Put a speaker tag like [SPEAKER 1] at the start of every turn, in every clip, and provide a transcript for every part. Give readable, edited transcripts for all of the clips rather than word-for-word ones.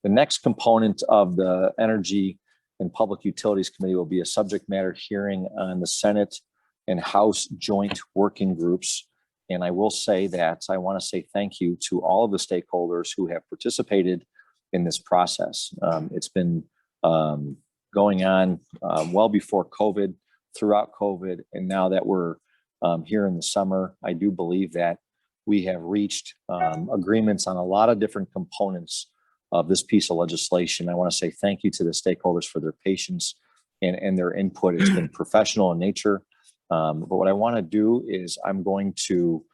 [SPEAKER 1] The next component of the Energy and Public Utilities Committee will be a subject matter hearing on the Senate and House joint working groups. And I will say that I want to say thank you to all of the stakeholders who have participated in this process. It's been going on well before COVID, throughout COVID, and now that we're here in the summer, I do believe that we have reached agreements on a lot of different components of this piece of legislation. I want to say thank you to the stakeholders for their patience and their input. It's been professional in nature. But what I want to do is I'm going to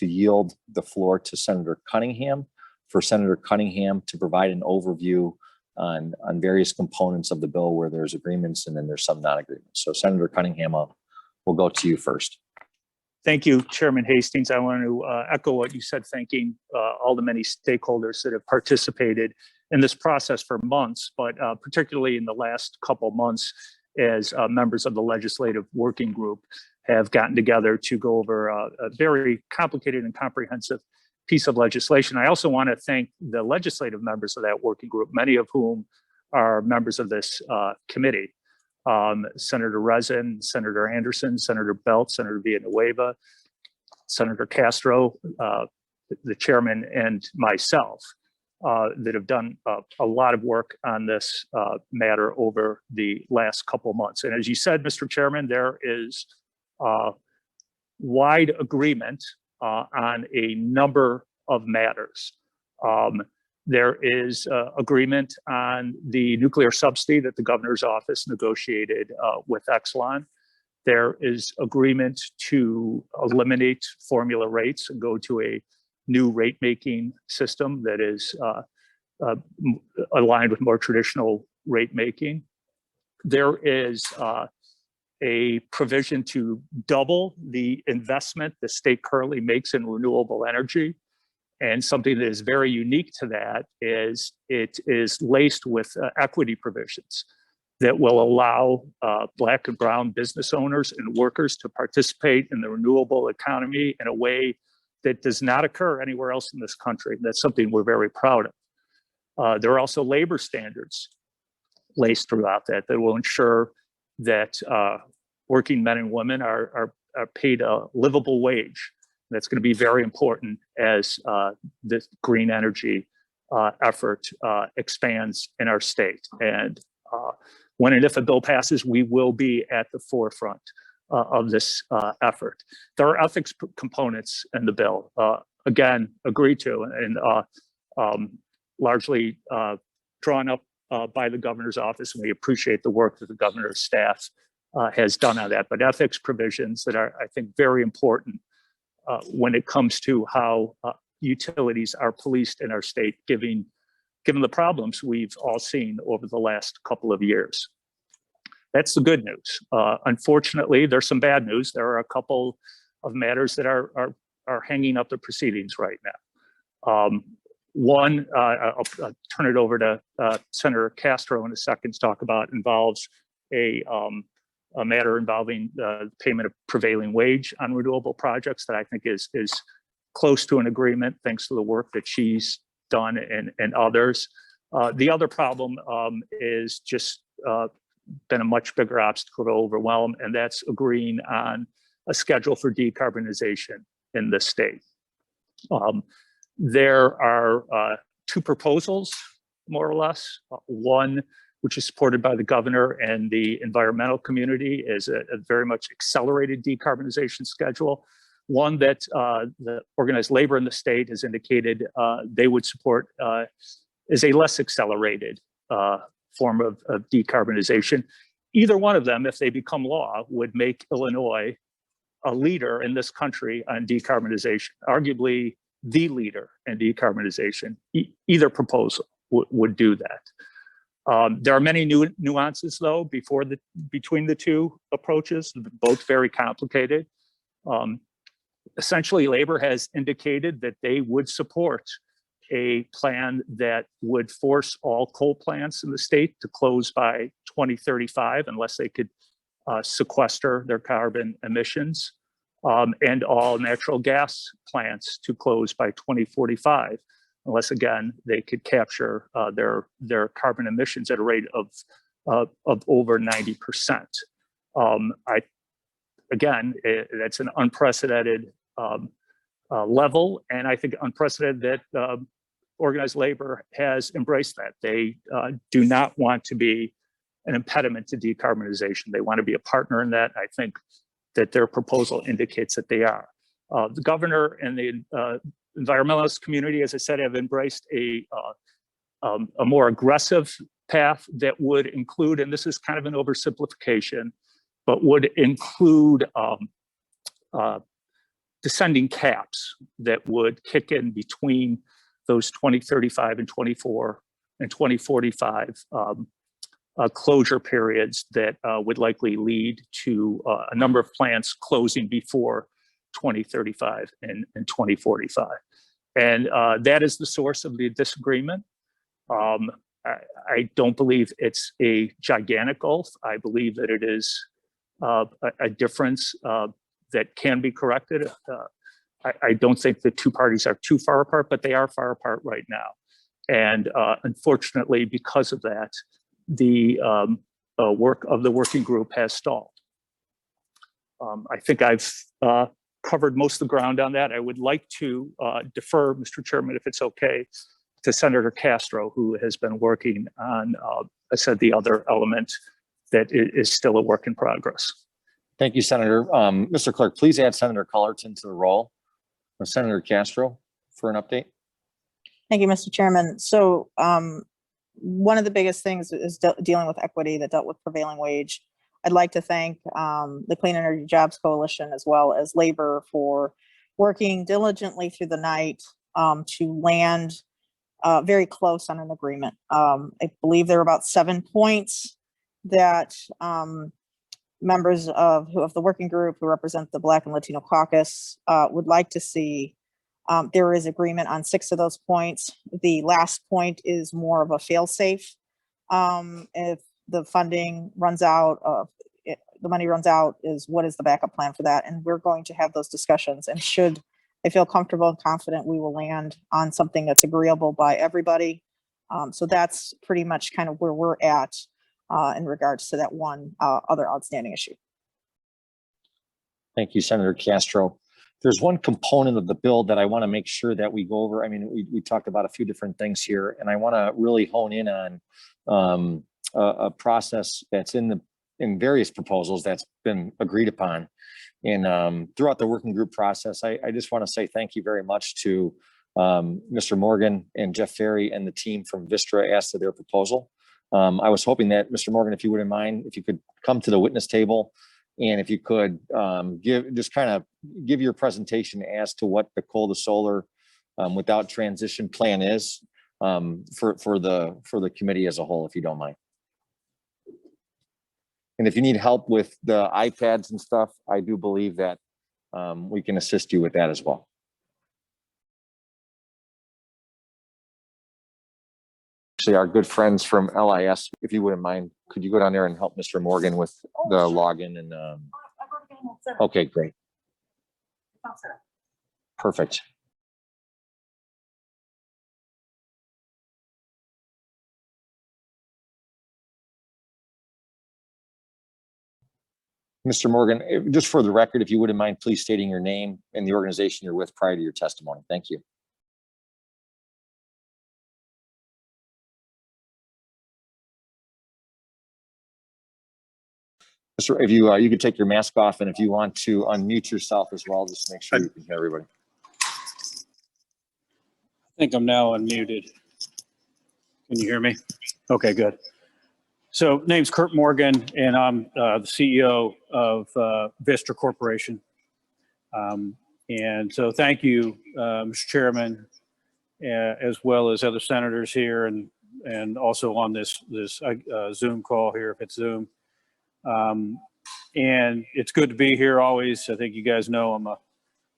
[SPEAKER 1] yield the floor to Senator Cunningham, for Senator Cunningham to provide an overview on various components of the bill where there's agreements and then there's some non-agreements. So Senator Cunningham, we'll go to you first.
[SPEAKER 2] Thank you, Chairman Hastings. I want to echo what you said, thanking all the many stakeholders that have participated in this process for months, but particularly in the last couple months as members of the legislative working group have gotten together to go over a very complicated and comprehensive piece of legislation. I also want to thank the legislative members of that working group, many of whom are members of this committee. Senator Rezin, Senator Anderson, Senator Belt, Senator Villanueva, Senator Castro, the chairman, and myself that have done a lot of work on this matter over the last couple of months. And as you said, Mr. Chairman, there is wide agreement on a number of matters. There is agreement on the nuclear subsidy that the governor's office negotiated with Exelon. There is agreement to eliminate formula rates and go to a new rate-making system that is aligned with more traditional rate-making. There is a provision to double the investment the state currently makes in renewable energy. And something that is very unique to that is it is laced with equity provisions that will allow Black and brown business owners and workers to participate in the renewable economy in a way that does not occur anywhere else in this country. That's something we're very proud of. There are also labor standards laced throughout that will ensure that working men and women are paid a livable wage. That's going to be very important as this green energy effort expands in our state. And when and if a bill passes, we will be at the forefront of this effort. There are ethics components in the bill, again, agreed to and largely drawn up by the governor's office. And we appreciate the work that the governor's staff has done on that. But ethics provisions that are, I think, very important when it comes to how utilities are policed in our state, given the problems we've all seen over the last couple of years. That's the good news. Unfortunately, there's some bad news. There are a couple of matters that are hanging up the proceedings right now. One, I'll turn it over to Senator Castro in a second to talk about, involves a matter involving the payment of prevailing wage on renewable projects that I think is close to an agreement, thanks to the work that she's done and others. The other problem is just been a much bigger obstacle to overwhelm, and that's agreeing on a schedule for decarbonization in the state. There are two proposals, more or less. One, which is supported by the governor and the environmental community, is a very much accelerated decarbonization schedule. One that the organized labor in the state has indicated they would support is a less accelerated form of decarbonization. Either one of them, if they become law, would make Illinois a leader in this country on decarbonization, arguably the leader in decarbonization. Either proposal would do that. There are many nuances, though, between the two approaches, both very complicated. Essentially, labor has indicated that they would support a plan that would force all coal plants in the state to close by 2035 unless they could sequester their carbon emissions, and all natural gas plants to close by 2045 unless again they could capture their carbon emissions at a rate of over 90%. That's an unprecedented level, and I think unprecedented that organized labor has embraced that. They do not want to be an impediment to decarbonization. They want to be a partner in that. I think that their proposal indicates that they are. The governor and the environmentalist community, as I said, have embraced a more aggressive path that would include, and this is kind of an oversimplification, but would include descending caps that would kick in between those 2035 and 2045 closure periods that would likely lead to a number of plants closing before 2035 and 2045. And that is the source of the disagreement. I don't believe it's a gigantic gulf. I believe that it is a difference that can be corrected. I don't think the two parties are too far apart, but they are far apart right now. And unfortunately, because of that, the work of the working group has stalled. I think I've covered most of the ground on that. I would like to defer, Mr. Chairman, if it's okay, to Senator Castro, who has been working on, I said, the other element that is still a work in progress.
[SPEAKER 1] Thank you, Senator. Mr. Clerk, please add Senator Cullerton to the roll. Senator Castro for an update.
[SPEAKER 3] Thank you, Mr. Chairman. So one of the biggest things is dealing with equity that dealt with prevailing wage. I'd like to thank the Clean Energy Jobs Coalition as well as labor for working diligently through the night to land very close on an agreement. I believe there were about 7 points that members of the working group who represent the Black and Latino caucus would like to see. There is agreement on 6 of those points. The last point is more of a fail-safe. If the funding runs out, the money runs out, is what is the backup plan for that? And we're going to have those discussions. And should I feel comfortable and confident, we will land on something that's agreeable by everybody. So that's pretty much kind of where we're at in regards to that one other outstanding issue.
[SPEAKER 1] Thank you, Senator Castro. There's one component of the bill that I want to make sure that we go over. I mean, we talked about a few different things here, and I want to really hone in on a process that's in various proposals that's been agreed upon. And throughout the working group process, I just want to say thank you very much to Mr. Morgan and Jeff Ferry and the team from Vistra as to their proposal. I was hoping that, Mr. Morgan, if you wouldn't mind, if you could come to the witness table, and if you could give your presentation as to what the coal to solar without transition plan is for the committee as a whole, if you don't mind. And if you need help with the iPads and stuff, I do believe that we can assist you with that as well. Actually, our good friends from LIS, if you wouldn't mind, could you go down there and help Mr. Morgan with the login and okay, great. Perfect. Mr. Morgan, just for the record, if you wouldn't mind, please stating your name and the organization you're with prior to your testimony. Thank you. Mr. If you could take your mask off, and if you want to unmute yourself as well, just make sure you can hear everybody.
[SPEAKER 4] I think I'm now unmuted. Can you hear me? Okay, good. So name's Curt Morgan, and I'm the CEO of Vistra Corporation. And so thank you, Mr. Chairman, as well as other senators here and also on this Zoom call here, if it's Zoom. And it's good to be here always. I think you guys know I'm a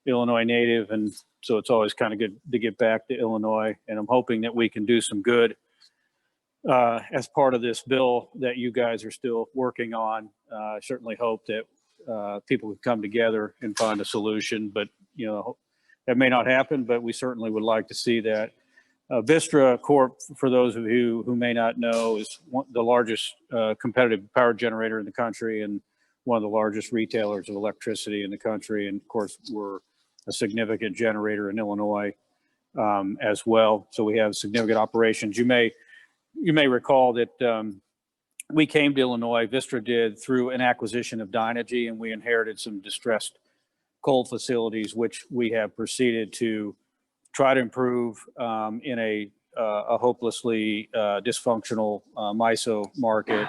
[SPEAKER 4] Illinois native, and so it's always kind of good to get back to Illinois. And I'm hoping that we can do some good as part of this bill that you guys are still working on. I certainly hope that people would come together and find a solution, but you know, that may not happen, but we certainly would like to see that. Vistra Corp, for those of you who may not know, is the largest competitive power generator in the country and one of the largest retailers of electricity in the country. And of course, we're a significant generator in Illinois as well. So we have significant operations. You may recall that we came to Illinois, Vistra did, through an acquisition of Dynegy, and we inherited some distressed coal facilities, which we have proceeded to try to improve in a hopelessly dysfunctional MISO market,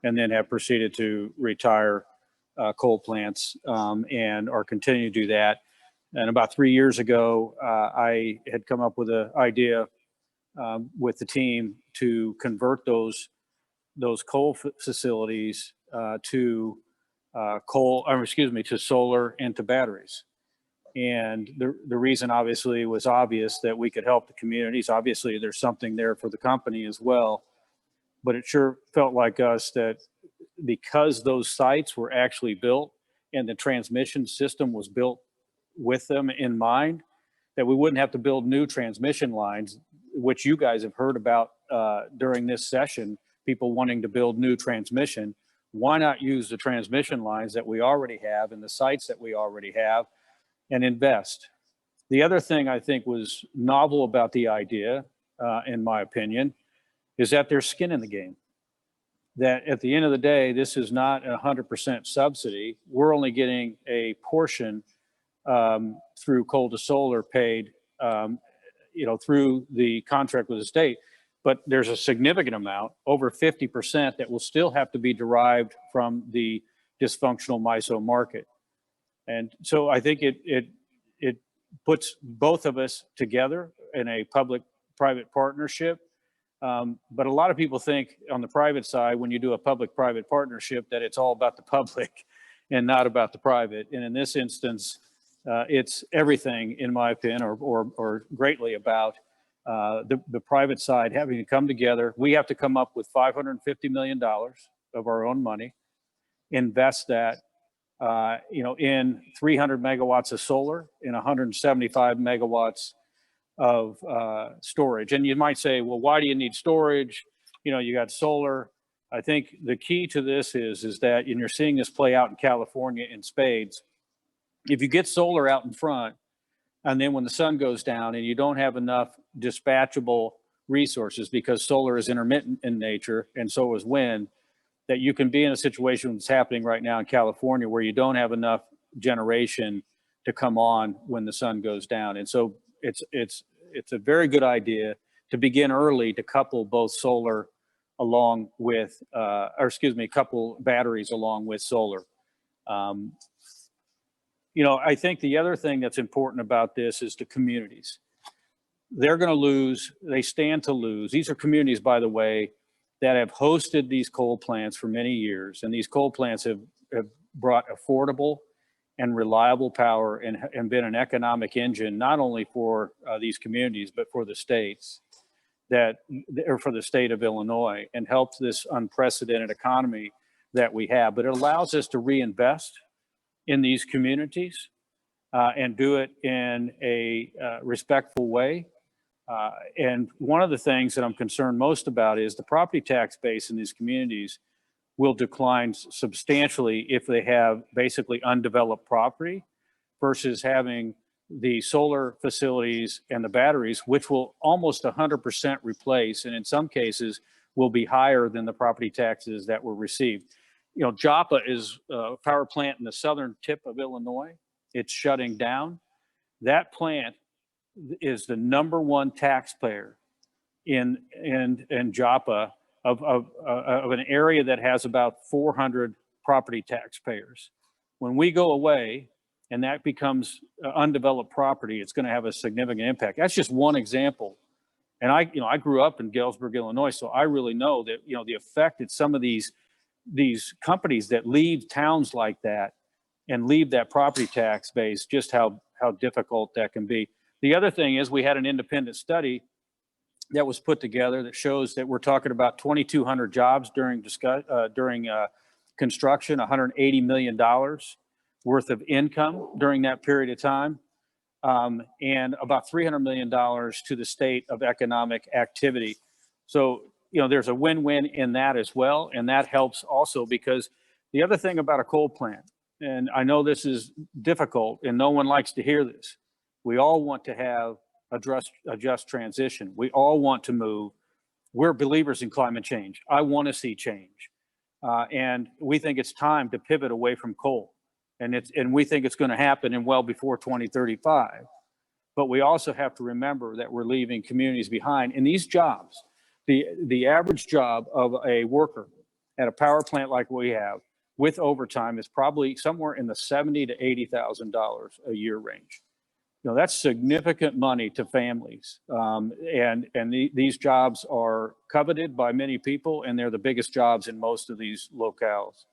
[SPEAKER 4] and then have proceeded to retire coal plants and are continuing to do that. And about 3 years ago, I had come up with an idea with the team to convert those coal facilities to solar and to batteries. And the reason obviously was obvious, that we could help the communities. Obviously there's something there for the company as well, but it sure felt like us that because those sites were actually built and the transmission system was built with them in mind, that we wouldn't have to build new transmission lines, which you guys have heard about during this session, people wanting to build new transmission. Why not use the transmission lines that we already have and the sites that we already have and invest? The other thing I think was novel about the idea, in my opinion, is that there's skin in the game. That at the end of the day, this is not 100% subsidy. We're only getting a portion through coal to solar paid, through the contract with the state. But there's a significant amount, over 50%, that will still have to be derived from the dysfunctional MISO market. And so I think it puts both of us together in a public-private partnership. But a lot of people think on the private side, when you do a public-private partnership, that it's all about the public and not about the private. And in this instance, it's everything, in my opinion, or greatly about the private side having to come together. We have to come up with $550 million of our own money, invest that in 300 megawatts of solar, in 175 megawatts of storage. And you might say, well, why do you need storage? You got solar. I think the key to this is that, and you're seeing this play out in California in spades, if you get solar out in front, and then when the sun goes down and you don't have enough dispatchable resources, because solar is intermittent in nature and so is wind, that you can be in a situation that's happening right now in California where you don't have enough generation to come on when the sun goes down. And so it's a very good idea to begin early to couple both solar along with, couple batteries along with solar. I think the other thing that's important about this is the communities. They're going to lose, they stand to lose. These are communities, by the way, that have hosted these coal plants for many years. And these coal plants have brought affordable and reliable power and been an economic engine, not only for these communities, but for the states or for the state of Illinois, and helped this unprecedented economy that we have. But it allows us to reinvest in these communities and do it in a respectful way. And one of the things that I'm concerned most about is the property tax base in these communities will decline substantially if they have basically undeveloped property versus having the solar facilities and the batteries, which will almost 100% replace, and in some cases will be higher than the property taxes that were received. Joppa is a power plant in the southern tip of Illinois. It's shutting down. That plant is the #1 taxpayer in Joppa of an area that has about 400 property taxpayers. When we go away and that becomes undeveloped property, it's going to have a significant impact. That's just one example. And I grew up in Galesburg, Illinois, so I really know that the effect that some of these companies that leave towns like that and leave that property tax base, just how difficult that can be. The other thing is, we had an independent study that was put together that shows that we're talking about 2,200 jobs during construction, $180 million worth of income during that period of time. and about $300 million to the state of economic activity. So, you know, there's a win-win in that as well. And that helps also because the other thing about a coal plant, and I know this is difficult and no one likes to hear this, we all want to have a just transition. We all want to move. We're believers in climate change. I want to see change. And we think it's time to pivot away from coal. And we think it's going to happen in well before 2035. But we also have to remember that we're leaving communities behind. And these jobs, the average job of a worker at a power plant like we have with overtime is probably somewhere in the $70,000 to $80,000 a year range. You know, that's significant money to families. These jobs are coveted by many people, and they're the biggest jobs in most of these locales.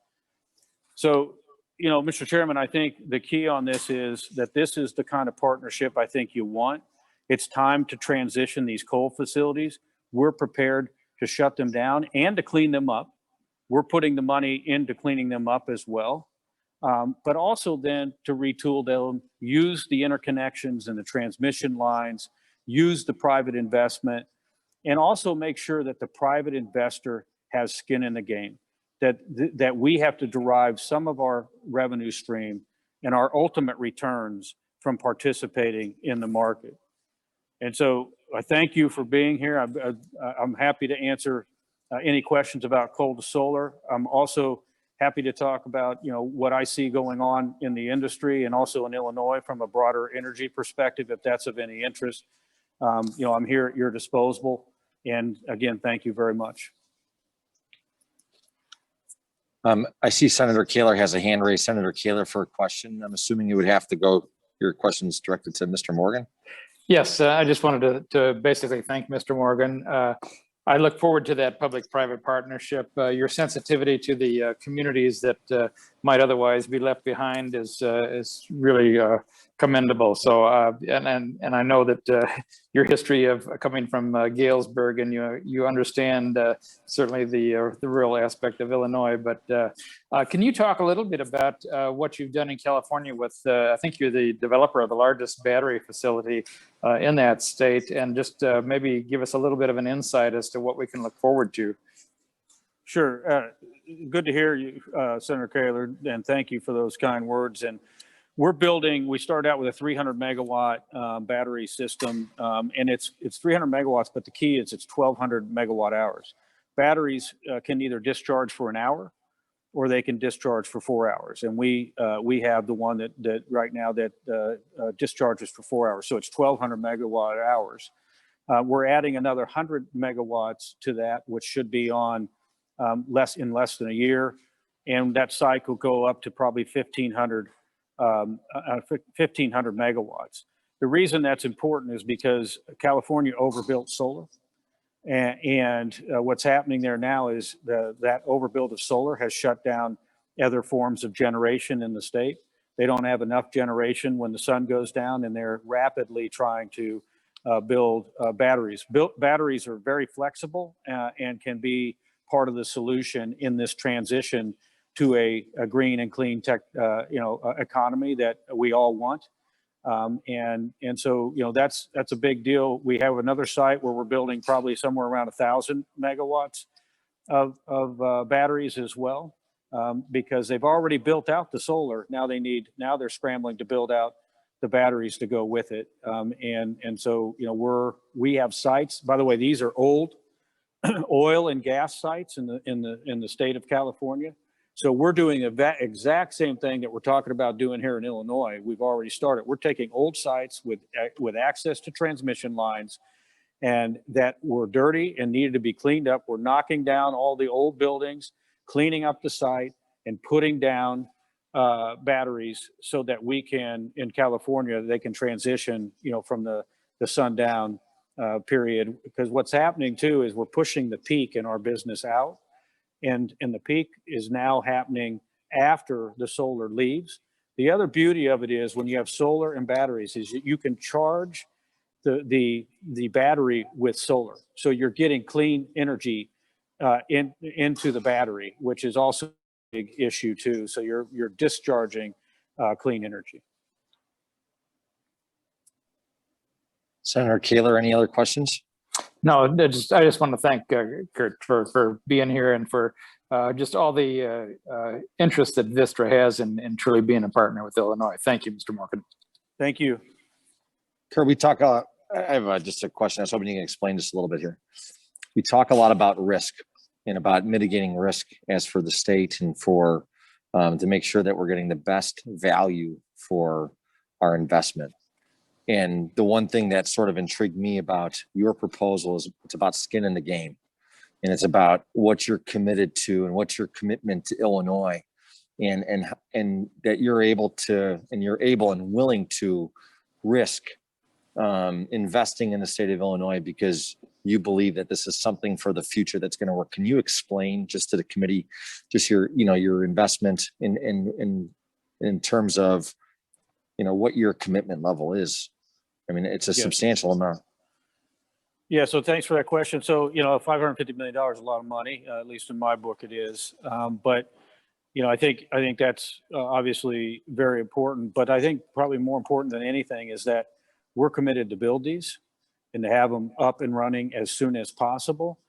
[SPEAKER 4] So, you know, Mr. Chairman, I think the key on this is that this is the kind of partnership I think you want. It's time to transition these coal facilities. We're prepared to shut them down and to clean them up. We're putting the money into cleaning them up as well. But also then to retool them, use the interconnections and the transmission lines, use the private investment, and also make sure that the private investor has skin in the game, that we have to derive some of our revenue stream and our ultimate returns from participating in the market. And so I thank you for being here. I'm happy to answer any questions about coal to solar. I'm also happy to talk about, you know, what I see going on in the industry and also in Illinois from a broader energy perspective, if that's of any interest. You know, I'm here at your disposal. And again, thank you very much.
[SPEAKER 1] I see Senator Kaler has a hand raised. Senator Kaler for a question. I'm assuming you would have to go, your question's directed to Mr. Morgan.
[SPEAKER 5] Yes, I just wanted to basically thank Mr. Morgan. I look forward to that public-private partnership. Your sensitivity to the communities that might otherwise be left behind is really commendable. So, and I know that your history of coming from Galesburg, and you understand certainly the rural aspect of Illinois. But can you talk a little bit about what you've done in California with? I think you're the developer of the largest battery facility in that state, and just maybe give us a little bit of an insight as to what we can look forward to.
[SPEAKER 4] Sure. Good to hear you, Senator Kaler, and thank you for those kind words. And we started out with a 300 megawatt battery system, and it's 300 megawatts, but the key is it's 1,200 megawatt hours. Batteries can either discharge for an hour or they can discharge for 4 hours. And we have the one that right now that discharges for 4 hours. So it's 1,200 megawatt hours. We're adding another 100 megawatts to that, which should be on less than a year. And that site will go up to probably 1,500 megawatts. The reason that's important is because California overbuilt solar. And what's happening there now is that overbuild of solar has shut down other forms of generation in the state. They don't have enough generation when the sun goes down, and they're rapidly trying to build batteries. Batteries are very flexible and can be part of the solution in this transition to a green and clean tech, economy that we all want. And so, you know, that's a big deal. We have another site where we're building probably somewhere around 1,000 megawatts of batteries as well, because they've already built out the solar. Now they're scrambling to build out the batteries to go with it. And so, you know, we have sites, by the way, these are old oil and gas sites in the state of California. So we're doing the exact same thing that we're talking about doing here in Illinois. We've already started. We're taking old sites with access to transmission lines and that were dirty and needed to be cleaned up. We're knocking down all the old buildings, cleaning up the site, and putting down batteries so that we can, in California, they can transition, you know, from the sundown period. Because what's happening too is we're pushing the peak in our business out. And the peak is now happening after the solar leaves. The other beauty of it is when you have solar and batteries is you can charge the battery with solar. So you're getting clean energy into the battery, which is also a big issue too. So you're discharging clean energy.
[SPEAKER 1] Senator Kaler, any other questions?
[SPEAKER 5] No, I just want to thank Curt for being here and for just all the interest that Vistra has in truly being a partner with Illinois. Thank you, Mr. Morgan.
[SPEAKER 4] Thank you.
[SPEAKER 1] Kurt, we talk, I have just a question. I was hoping you can explain this a little bit here. We talk a lot about risk and about mitigating risk as for the state and for to make sure that we're getting the best value for our investment. And the one thing that sort of intrigued me about your proposal is it's about skin in the game. And it's about what you're committed to and what's your commitment to Illinois, and that you're able to, and you're able and willing to risk investing in the state of Illinois because you believe that this is something for the future that's going to work. Can you explain just to the committee, just your, your investment in terms of, what your commitment level is? I mean, it's a substantial amount.
[SPEAKER 4] Yeah, so thanks for that question. So, $550 million is a lot of money, at least in my book it is. But, I think that's obviously very important. But I think probably more important than anything is that we're committed to build these and to have them up and running as soon as possible.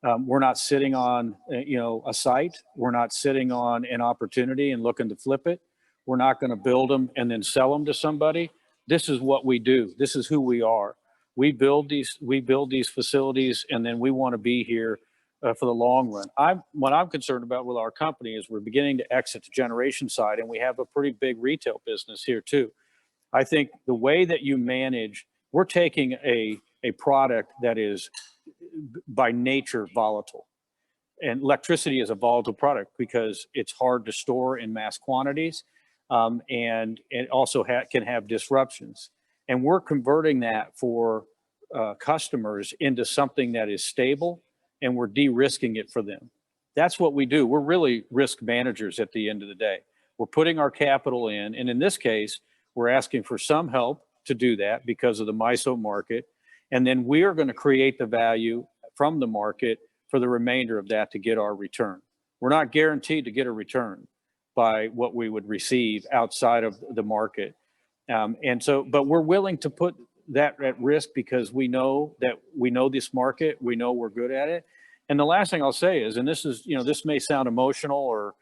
[SPEAKER 4] We're not sitting on, a site. We're not sitting on an opportunity and looking to flip it. We're not going to build them and then sell them to somebody. This is what we do. This is who we are. We build these facilities, and then we want to be here for the long run. What I'm concerned about with our company is we're beginning to exit the generation side, and we have a pretty big retail business here too. I think the way that you manage, we're taking a product that is by nature volatile. And electricity is a volatile product because it's hard to store in mass quantities, and it also can have disruptions. And we're converting that for customers into something that is stable, and we're de-risking it for them. That's what we do. We're really risk managers at the end of the day. We're putting our capital in, and in this case, we're asking for some help to do that because of the MISO market. And then we are going to create the value from the market for the remainder of that to get our return. We're not guaranteed to get a return by what we would receive outside of the market. But we're willing to put that at risk because we know this market, we know we're good at it. And the last thing I'll say is, and this is, this may sound emotional or,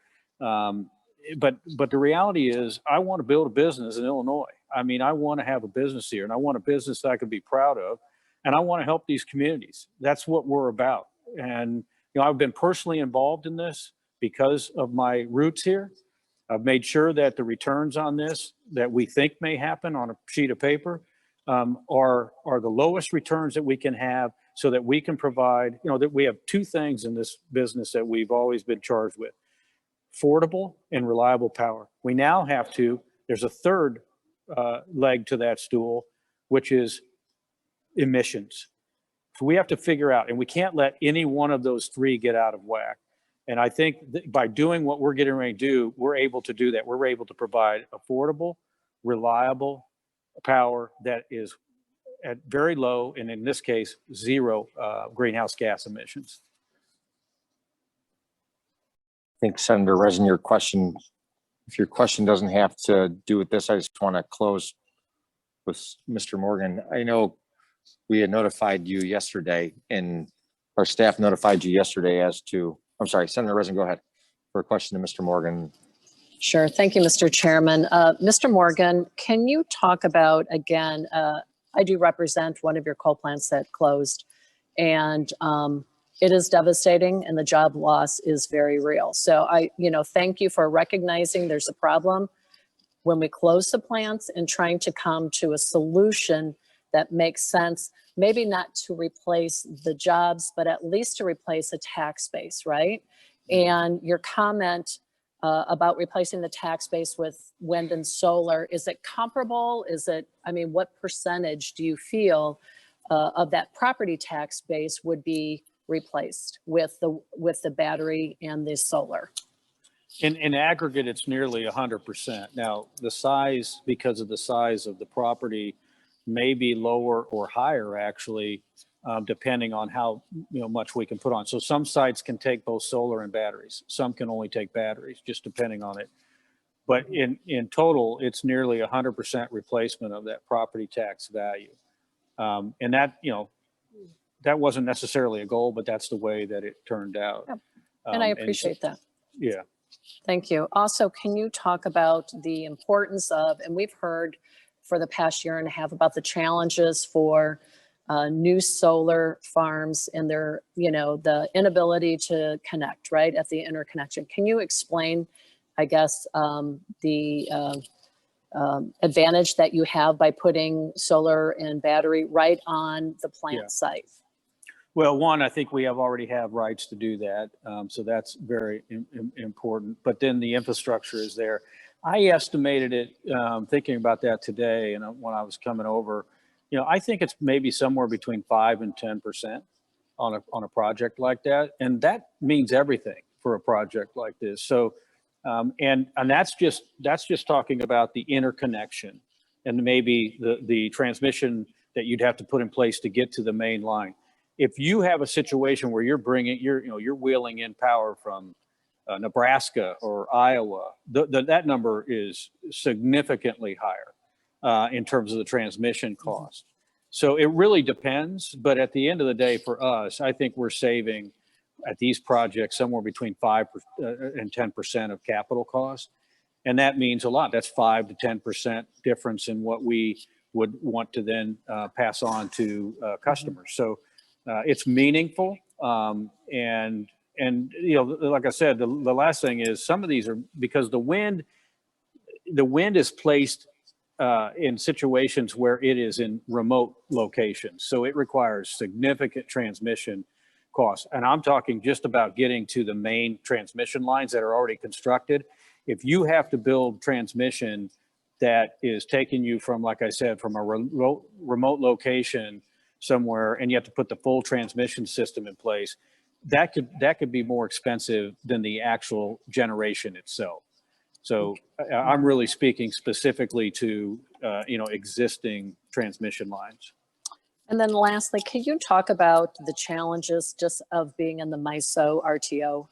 [SPEAKER 4] but the reality is I want to build a business in Illinois. I mean, I want to have a business here, and I want a business that I can be proud of, and I want to help these communities. That's what we're about. And, I've been personally involved in this because of my roots here. I've made sure that the returns on this that we think may happen on a sheet of paper are the lowest returns that we can have, so that we can provide, that we have two things in this business that we've always been charged with: affordable and reliable power. We now have there's a third leg to that stool, which is emissions. So we have to figure out, and we can't let any one of those three get out of whack. And I think by doing what we're getting ready to do, we're able to do that. We're able to provide affordable, reliable power that is at very low, and in this case, zero greenhouse gas emissions.
[SPEAKER 1] I think Senator Rezin, if your question doesn't have to do with this, I just want to close with Mr. Morgan. I know we had notified you yesterday, and our staff notified you yesterday as to, I'm sorry, Senator Rezin, go ahead for a question to Mr. Morgan.
[SPEAKER 6] Sure. Thank you, Mr. Chairman. Mr. Morgan, can you talk about, again, I do represent one of your coal plants that closed, and it is devastating, and the job loss is very real. So thank you for recognizing there's a problem when we close the plants and trying to come to a solution that makes sense, maybe not to replace the jobs, but at least to replace a tax base, right? And your comment about replacing the tax base with wind and solar, is it comparable? What percentage do you feel of that property tax base would be replaced with the battery and the solar?
[SPEAKER 4] In aggregate, it's nearly 100%. Now, the size, because of the size of the property, may be lower or higher, actually, depending on how much we can put on. So some sites can take both solar and batteries. Some can only take batteries, just depending on it. But in total, it's nearly 100% replacement of that property tax value. And that, that wasn't necessarily a goal, but that's the way that it turned out.
[SPEAKER 6] Yep. And I
[SPEAKER 4] so-
[SPEAKER 6] appreciate that.
[SPEAKER 4] Yeah.
[SPEAKER 6] Thank you. Also, can you talk about the importance of, and we've heard for the past year and a half about the challenges for new solar farms and their, the inability to connect, right, at the interconnection. Can you explain, I guess, the advantage that you have by putting solar and battery right on the plant site?
[SPEAKER 4] Well, one, I think we already have rights to do that. So that's very important. But then the infrastructure is there. I estimated it, thinking about that today, and when I was coming over, I think it's maybe somewhere between 5 and 10% on a project like that. And that means everything for a project like this. So, and that's just talking about the interconnection and maybe the transmission that you'd have to put in place to get to the main line. If you have a situation where you're wheeling in power from Nebraska or Iowa, that number is significantly higher in terms of the transmission cost. So it really depends. But at the end of the day, for us, I think we're saving at these projects somewhere between 5 and 10% of capital costs. And that means a lot. That's 5 to 10% difference in what we would want to then pass on to customers. So it's meaningful. And like I said, the last thing is some of these are because the wind is placed in situations where it is in remote locations. So it requires significant transmission costs. And I'm talking just about getting to the main transmission lines that are already constructed. If you have to build transmission that is taking you from, like I said, from a remote location somewhere, and you have to put the full transmission system in place, that could be more expensive than the actual generation itself. So I'm really speaking specifically to existing transmission lines.
[SPEAKER 6] And then lastly, can you talk about the challenges just of being in the MISO RTO?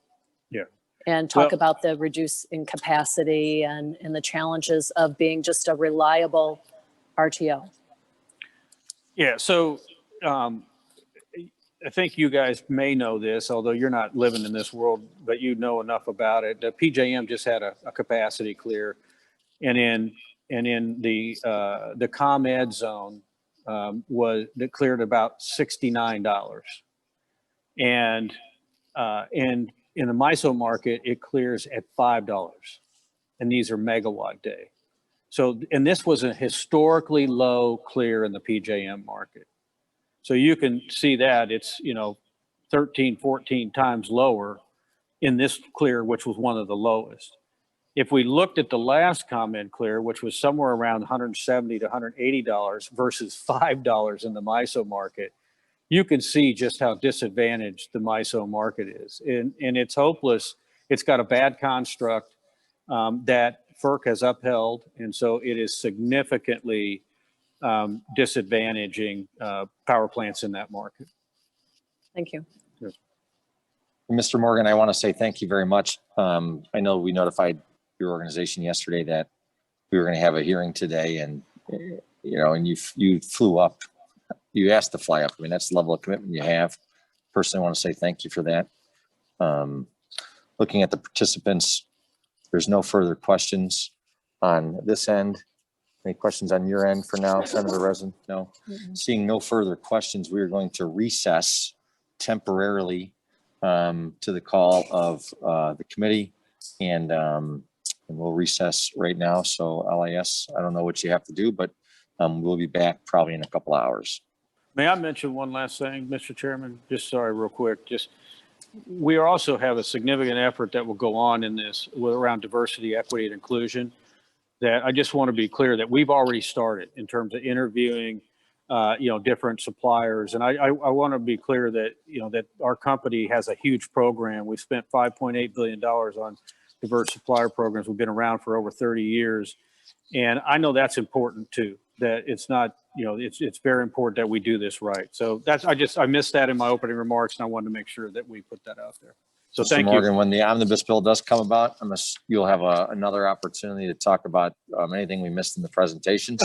[SPEAKER 4] Yeah.
[SPEAKER 6] And talk about the reduce in capacity and the challenges of being just a reliable RTO.
[SPEAKER 4] Yeah, so I think you guys may know this, although you're not living in this world, but you know enough about it. The PJM just had a capacity clear, and in the ComEd zone was that cleared about $69, and in the MISO market it clears at $5, and these are megawatt day. So, and this was a historically low clear in the PJM market. So you can see that it's, 13, 14 times lower in this clear, which was one of the lowest. If we looked at the last ComEd clear, which was somewhere around $170 to $180 versus $5 in the MISO market, you can see just how disadvantaged the MISO market is. And it's hopeless. It's got a bad construct that FERC has upheld. And so it is significantly disadvantaging power plants in that market.
[SPEAKER 6] Thank you.
[SPEAKER 4] Yes.
[SPEAKER 1] Mr. Morgan, I want to say thank you very much. I know we notified your organization yesterday that we were going to have a hearing today, and and you flew up. You asked to fly up. I mean, that's the level of commitment you have. Personally, I want to say thank you for that. Looking at the participants, there's no further questions on this end. Any questions on your end for now, Senator Rezin? No.
[SPEAKER 6] Mm-hmm.
[SPEAKER 1] Seeing no further questions, we are going to recess temporarily to the call of the committee, and we'll recess right now. So LIS, I don't know what you have to do, but we'll be back probably in a couple hours.
[SPEAKER 4] May I mention one last thing, Mr. Chairman? Just sorry, real quick. We also have a significant effort that will go on in this around diversity, equity, and inclusion. That I just want to be clear that we've already started in terms of interviewing, different suppliers. And I want to be clear that, that our company has a huge program. We've spent $5.8 billion on diverse supplier programs. We've been around for over 30 years. And I know that's important too, that it's not, it's very important that we do this right. So I missed that in my opening remarks, and I wanted to make sure that we put that out there. So
[SPEAKER 1] Mr.
[SPEAKER 4] thank you.
[SPEAKER 1] Morgan, when the omnibus bill does come about, you'll have another opportunity to talk about anything we missed in the presentations.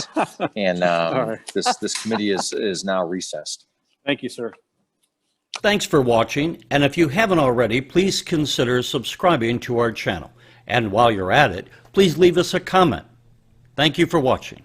[SPEAKER 1] And
[SPEAKER 4] right.
[SPEAKER 1] this committee is now recessed.
[SPEAKER 4] Thank you, sir.
[SPEAKER 7] Thanks for watching, and if you haven't already, please consider subscribing to our channel. And while you're at it, please leave us a comment. Thank you for watching.